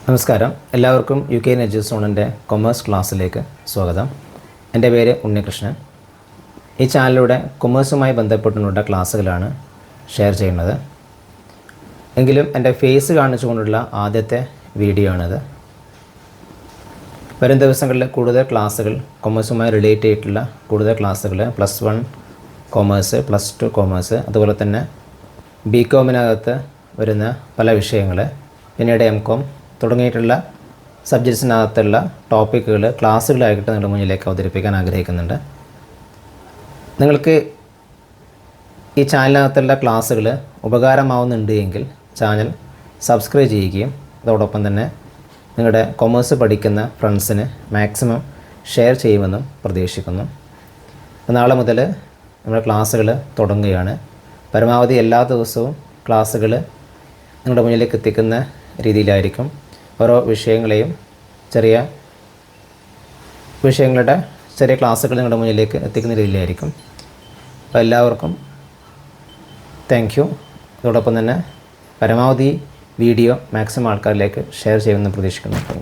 നമസ്കാരം. എല്ലാവർക്കും UK എഡ്യൂസോണിൻ്റെ commerce ക്ലാസ്സിലേക്ക് സ്വാഗതം. എൻ്റെ പേര് ഉണ്ണികൃഷ്ണൻ. ഈ ചാനലിലൂടെ കൊമേഴ്സുമായി ബന്ധപ്പെട്ടുള്ള ക്ലാസ്സുകളാണ് ഷെയർ ചെയ്യുന്നത്. എങ്കിലും എൻ്റെ ഫേസ് കാണിച്ചുകൊണ്ടുള്ള ആദ്യത്തെ വീഡിയോ ആണിത്. വരും ദിവസങ്ങളിൽ കൂടുതൽ ക്ലാസ്സുകൾ കൊമേഴ്സുമായി റിലേറ്റ് ചെയ്തിട്ടുള്ള കൂടുതൽ ക്ലാസ്സുകൾ +1 കൊമേഴ്സ്, +2 കൊമേഴ്സ്, അതുപോലെ തന്നെ BCOMനകത്ത് വരുന്ന പല വിഷയങ്ങൾ, പിന്നീട് MCOM തുടങ്ങിയിട്ടുള്ള സബ്ജക്ട്സിനകത്തുള്ള ടോപ്പിക്കുകൾ ക്ലാസ്സുകളായിട്ട് നിങ്ങളുടെ മുന്നിലേക്ക് അവതരിപ്പിക്കാൻ ആഗ്രഹിക്കുന്നുണ്ട്. നിങ്ങൾക്ക് ഈ ചാനലിനകത്തുള്ള ക്ലാസ്സുകൾ ഉപകാരമാവുന്നുണ്ട് എങ്കിൽ ചാനൽ സബ്സ്ക്രൈബ് ചെയ്യുകയും അതോടൊപ്പം തന്നെ നിങ്ങളുടെ കൊമേഴ്സ് പഠിക്കുന്ന ഫ്രണ്ട്സിന് മാക്സിമം ഷെയർ ചെയ്യുമെന്നും പ്രതീക്ഷിക്കുന്നു. നാളെ മുതൽ നമ്മുടെ ക്ലാസ്സുകൾ തുടങ്ങുകയാണ്. പരമാവധി എല്ലാ ദിവസവും ക്ലാസ്സുകൾ നിങ്ങളുടെ മുന്നിലേക്ക് എത്തിക്കുന്ന രീതിയിലായിരിക്കും. ഓരോ വിഷയങ്ങളെയും വിഷയങ്ങളുടെ ചെറിയ ക്ലാസ്സുകൾ നിങ്ങളുടെ മുന്നിലേക്ക് എത്തിക്കുന്ന രീതിയിലായിരിക്കും. അപ്പോൾ എല്ലാവർക്കും താങ്ക് യു. അതോടൊപ്പം തന്നെ പരമാവധി വീഡിയോ മാക്സിമം ആൾക്കാരിലേക്ക് ഷെയർ ചെയ്യുമെന്ന് പ്രതീക്ഷിക്കുന്നു. Thank you.